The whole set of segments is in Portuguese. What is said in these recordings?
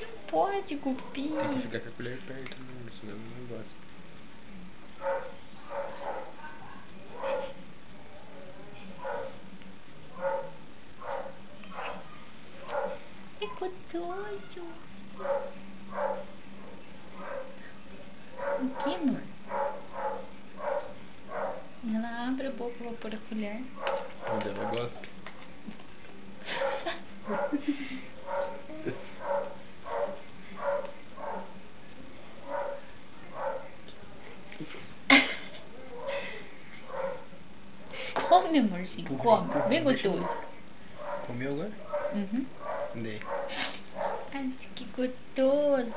Não pode cuspir. Tem que ficar com a colher perto, né? Senão não gosta. É gostoso. O que, amor? Ela abre a boca pra pôr a colher. Mas ela gosta. Come, amorzinho, come. Bem gostoso. Comeu agora? Uhum. Dei. Ai, que gostoso.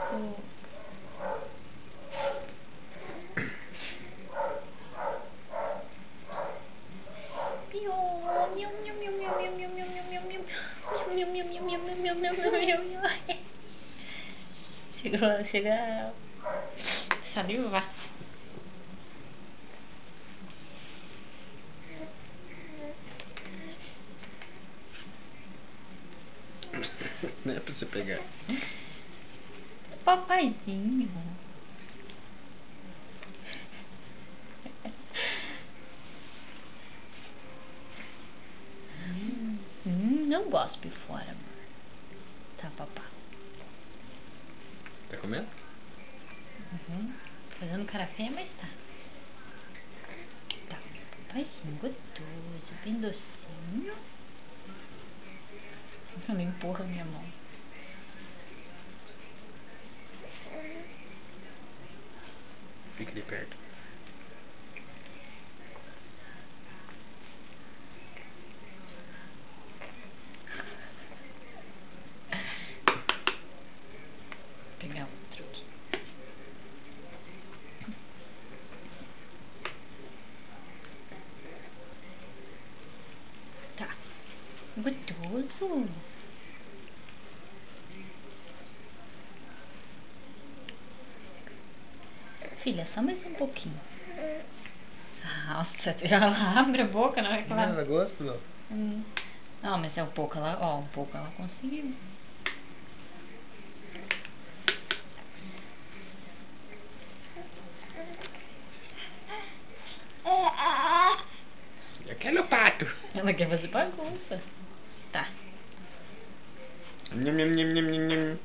Chega a salivar. Não é pra você pegar. Papaizinho. Não gospe fora, amor. Tá, papá? Tá comendo? Uhum. Fazendo cara feia, mas tá. Tá, papaizinho gostoso, bem docinho. Não empurra minha mão. Fica ali perto. Vou pegar outro aqui. Tá. Gostoso. Filha, só mais um pouquinho. Nossa, ela abre a boca na hora que Não, ela gosta, não. Não, mas é um pouco ela, ó, um pouco ela conseguiu. Aqui é meu pato. Ela quer fazer bagunça. Tá. Nham, nham, nham, nham, nham, nham.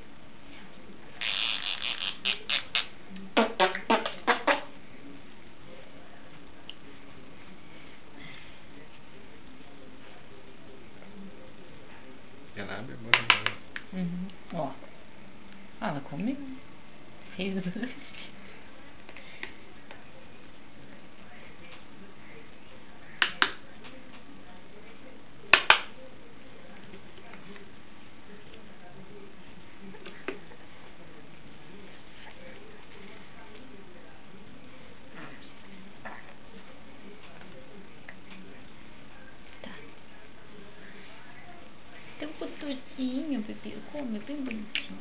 Ela abre a boca dela. Uhum. Ó. Ah, ela comeu. Fez. Tá. Tão gostosinho, bebê. Come, bem bonitinho.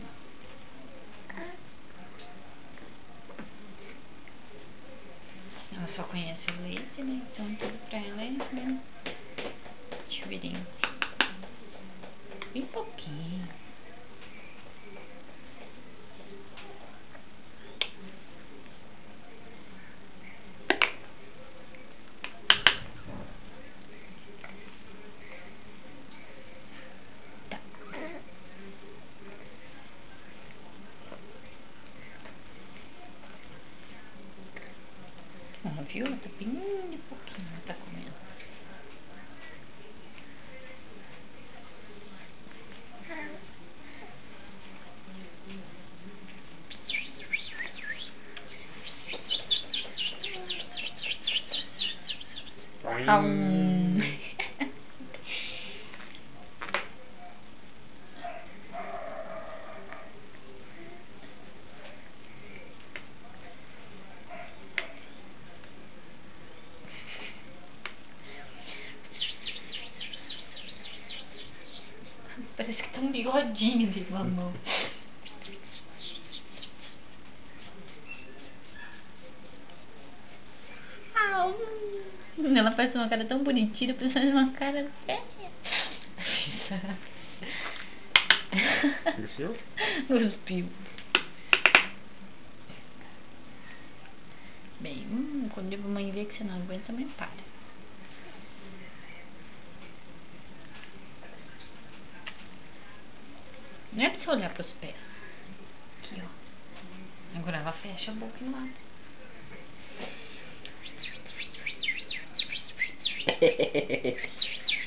Ela só conhece o leite, né? Então tudo pra ela é chuveirinho. Bem pouquinho. Ó, viu? Ela tá bem de pouquinho, ela tá comendo. Parece que tá um bigodinho de mamão. Ela faz uma cara tão bonitinha, pensando em uma cara feia. Cuspiu? Cuspiu. Bem, quando a mãe vê que você não aguenta, também para. Não é pra você olhar pros pés. Aqui, ó. Agora ela fecha a boca e mata.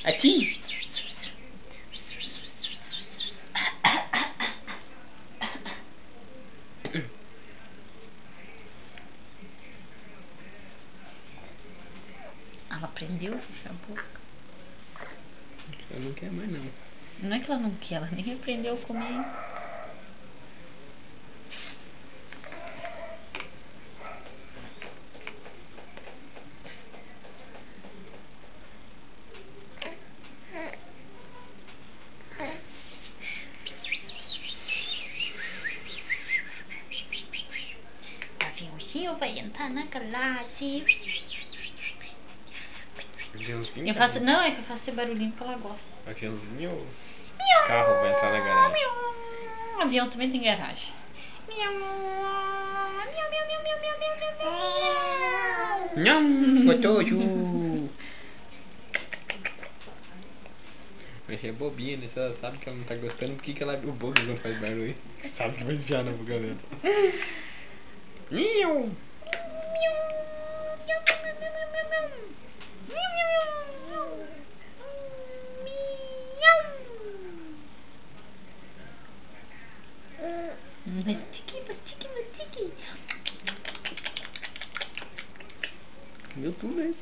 Aqui. Ela aprendeu a fechar a boca. Ela não quer mais, não. Não é que ela não quer, ela nem aprendeu a comer. Aviãozinho vai entrar na classe. Aviãozinho? Eu faço, não, é que eu faço esse barulhinho que ela gosta. Aviãozinho ou carro vai entrar na garagem? Avião também tem garagem. Nham, gostoso. Mas é bobinha, né? Se ela sabe que ela não tá gostando, por que ela abre o boca quando faz barulho? Sabe que vai enfiar na boca dela. Nham. Mastigue. Comeu tudo, hein?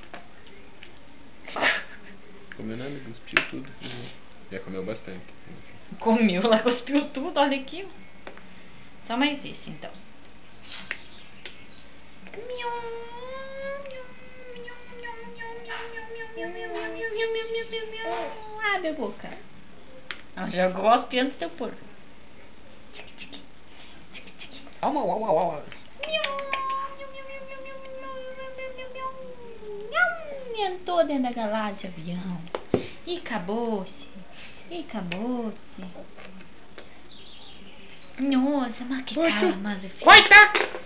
Comeu nada, cuspiu tudo. Já comeu bastante. Comeu, ela cuspiu tudo, olha aqui. Só mais esse, então. Abre a boca. Ela já gosta antes de eu pôr. Entrou dentro da galáxia, avião. E acabou-se. Nossa, mas que calma, Corta!